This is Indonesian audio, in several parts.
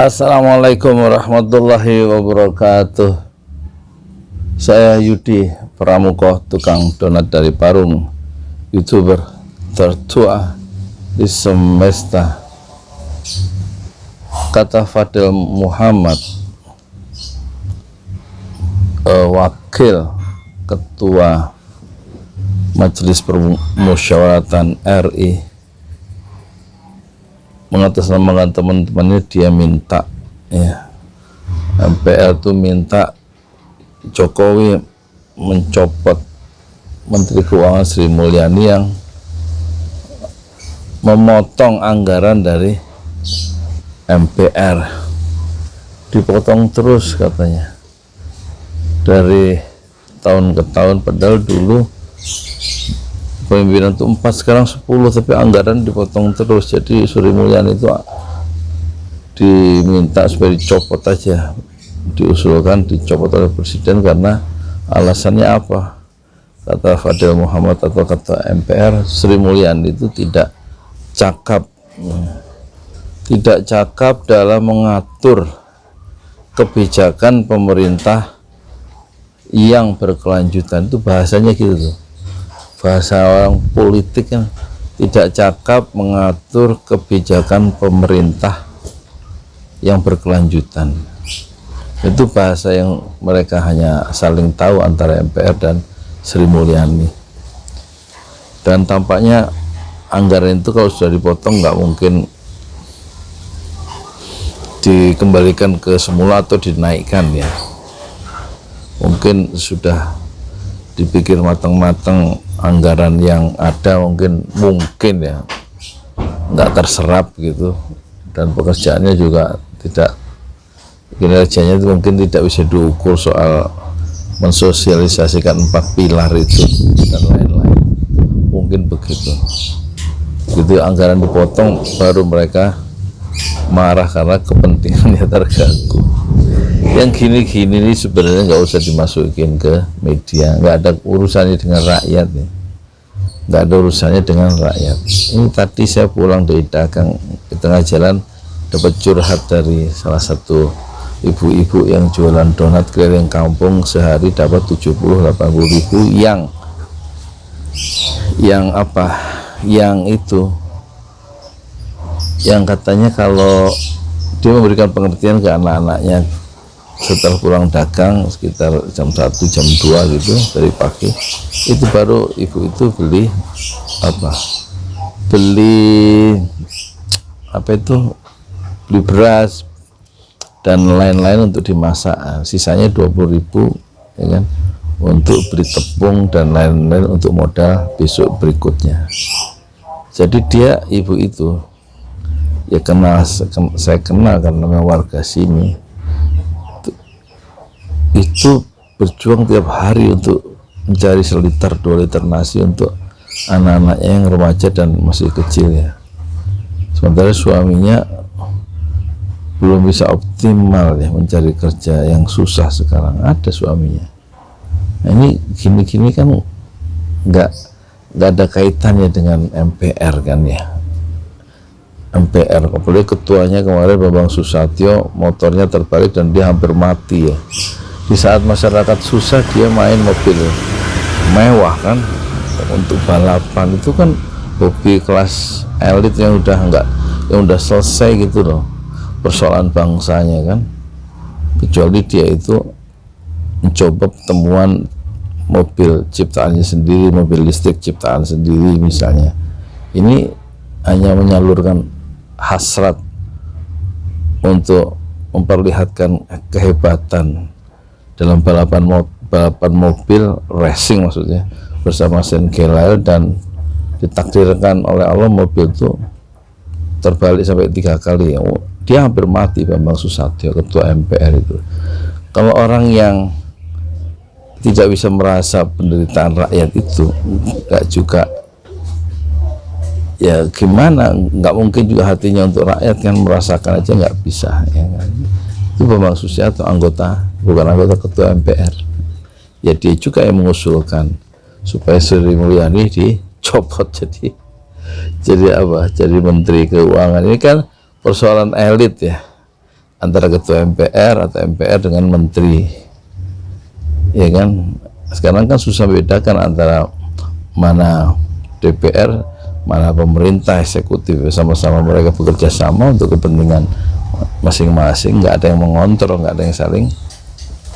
Assalamualaikum warahmatullahi wabarakatuh. Saya Yudi Pramuko, tukang donat dari Parung, YouTuber tertua di semesta. Kata Fadil Muhammad, Wakil Ketua Majelis Permusyawaratan RI, mengatasnamakan teman-temannya, dia minta ya, MPR itu minta Jokowi mencopot Menteri Keuangan Sri Mulyani yang memotong anggaran dari MPR, dipotong terus katanya dari tahun ke tahun, padahal dulu pemimpinan itu 4, sekarang 10, tapi anggaran dipotong terus. Jadi Sri Mulyani itu diminta supaya dicopot aja, diusulkan dicopot oleh Presiden karena alasannya apa? Kata Fadil Muhammad atau kata MPR, Sri Mulyani itu tidak cakap dalam mengatur kebijakan pemerintah yang berkelanjutan. Itu bahasanya gitu tuh, bahasa orang politik kan, tidak cakap mengatur kebijakan pemerintah yang berkelanjutan. Itu bahasa yang mereka hanya saling tahu antara MPR dan Sri Mulyani. Dan tampaknya anggaran itu kalau sudah dipotong nggak mungkin dikembalikan ke semula atau dinaikkan ya. Mungkin sudah dipikir matang-matang, anggaran yang ada mungkin ya nggak terserap gitu, dan pekerjaannya juga tidak, kinerjanya itu mungkin tidak bisa diukur soal mensosialisasikan 4 pilar itu dan lain-lain, mungkin begitu. Gitu anggaran dipotong baru mereka marah karena kepentingannya terganggu. Yang gini-gini ini sebenarnya nggak usah dimasukin ke media, nggak ada urusannya dengan rakyat ya. Nggak ada urusannya dengan rakyat. Ini tadi saya pulang dari dagang, di tengah jalan dapat curhat dari salah satu ibu-ibu yang jualan donat keliling kampung, sehari dapat 70-80 ribu, yang katanya kalau dia memberikan pengertian ke anak-anaknya setelah pulang dagang sekitar jam 1 jam 2 gitu dari pagi, itu baru ibu itu beli beras dan lain-lain untuk dimasak, sisanya 20 ribu ya kan, untuk beli tepung dan lain-lain untuk modal besok berikutnya. Jadi dia, ibu itu ya saya kenal karena memang warga sini, itu berjuang tiap hari untuk mencari 1 liter 2 liter nasi untuk anak-anaknya yang remaja dan masih kecil ya. Sementara suaminya belum bisa optimal ya mencari kerja, yang susah sekarang ada suaminya. Nah, ini gini-gini kan nggak ada kaitannya dengan MPR kan ya. MPR, apalagi ketuanya kemarin Bambang Susatyo, motornya terbalik dan dia hampir mati ya. Di saat masyarakat susah dia main mobil mewah kan untuk balapan. Itu kan hobi kelas elit yang udah selesai gitu loh persoalan bangsanya kan. Kecuali dia itu mencoba temuan mobil ciptaannya sendiri, mobil listrik ciptaan sendiri misalnya. Ini hanya menyalurkan hasrat untuk memperlihatkan kehebatan dalam balapan mobil racing maksudnya bersama Shane Gelael, dan ditakdirkan oleh Allah mobil itu terbalik sampai 3 kali. Dia hampir mati, Bambang Susatyo, ketua MPR itu. Kalau orang yang tidak bisa merasa penderitaan rakyat itu nggak juga ya gimana, nggak mungkin juga hatinya untuk rakyat kan, merasakan aja nggak bisa ya kan. Itu Bambang Susatyo bukan anggota ketua MPR ya, dia juga yang mengusulkan supaya Sri Mulyani dicopot jadi Menteri Keuangan. Ini kan persoalan elit ya, antara ketua MPR atau MPR dengan menteri, ya kan. Sekarang kan susah bedakan antara mana DPR, mana pemerintah eksekutif, sama-sama mereka bekerja sama untuk kepentingan masing-masing, nggak ada yang mengontrol, nggak ada yang saling.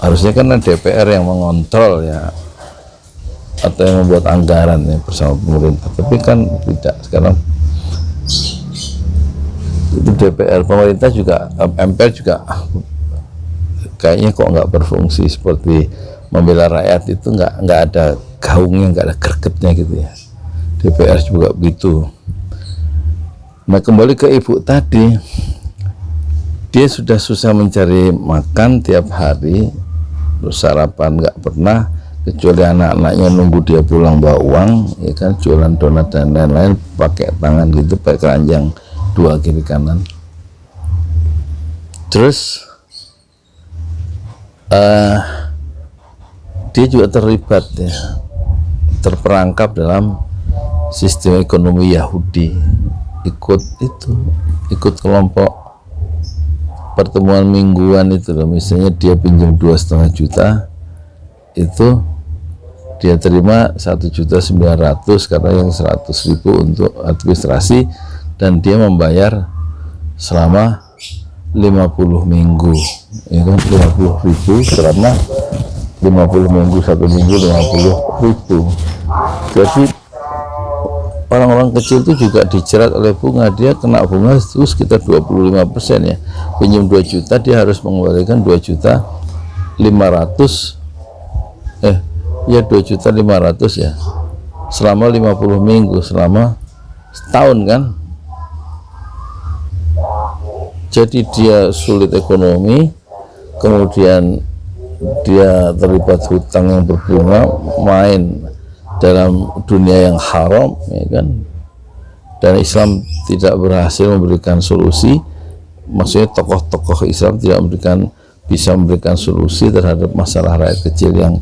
Harusnya kan DPR yang mengontrol ya, atau yang membuat anggaran ya bersama pemerintah, tapi kan tidak. Sekarang itu DPR, pemerintah juga, MPR juga kayaknya kok nggak berfungsi. Seperti membela rakyat itu nggak ada gaungnya, nggak ada gregetnya gitu ya. DPR juga begitu. Nah, kembali ke ibu tadi, dia sudah susah mencari makan tiap hari, terus sarapan nggak pernah, kecuali anak-anaknya nunggu dia pulang bawa uang, ya kan, jualan donat dan lain-lain pakai tangan gitu, pakai keranjang dua kiri kanan. Terus dia juga terlibat ya, terperangkap dalam sistem ekonomi Yahudi, ikut kelompok pertemuan mingguan itu loh. Misalnya dia pinjam 2,5 juta, itu dia terima 1.900.000 karena yang 100.000 untuk administrasi, dan dia membayar selama 50 minggu, ya kan, 50.000 selama 50 minggu, 1 minggu 50.000. Jadi orang-orang kecil itu juga dijerat oleh bunga, dia kena bunga itu sekitar 25% ya. Pinjam 2 juta dia harus mengembalikan 2.500.000, ya 2.500.000 ya, selama 50 minggu, selama setahun kan. Jadi dia sulit ekonomi, kemudian dia terlibat hutang yang berbunga, main dalam dunia yang haram, ya kan. Dan Islam tidak berhasil memberikan solusi, maksudnya tokoh-tokoh Islam tidak bisa memberikan solusi terhadap masalah rakyat kecil yang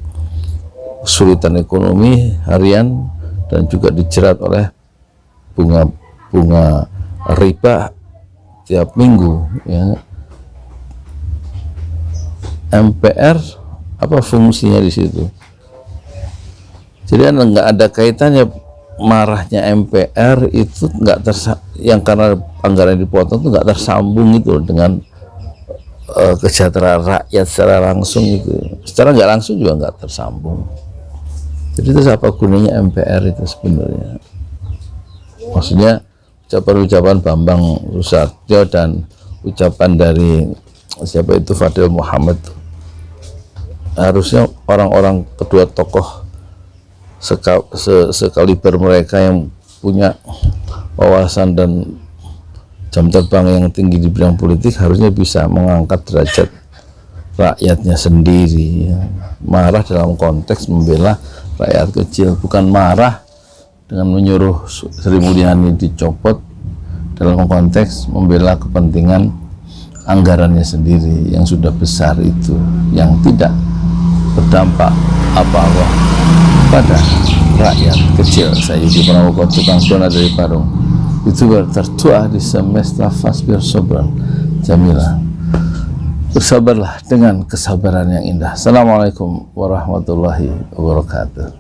kesulitan ekonomi harian dan juga dijerat oleh bunga riba tiap minggu ya. MPR apa fungsinya di situ? Jadi nggak ada kaitannya marahnya MPR itu yang karena anggaran dipotong itu nggak tersambung itu dengan kesejahteraan rakyat secara langsung itu. Secara nggak langsung juga nggak tersambung. Jadi itu apa gunanya MPR itu sebenarnya? Maksudnya ucapan-ucapan Bambang Susatyo dan ucapan dari siapa itu Fadil Muhammad, harusnya orang-orang kedua tokoh sekaliber mereka yang punya wawasan dan jam terbang yang tinggi di bidang politik harusnya bisa mengangkat derajat rakyatnya sendiri ya. Marah dalam konteks membela rakyat kecil, bukan marah dengan menyuruh Sri Mulyani dicopot dalam konteks membela kepentingan anggarannya sendiri yang sudah besar itu, yang tidak berdampak apa-apa pada rakyat kecil. Saya Yudi Pramuka, tukang donat dari Parung, itu tertua di semesta fasbir sobran jamilah. Bersabarlah dengan kesabaran yang indah. Assalamualaikum warahmatullahi wabarakatuh.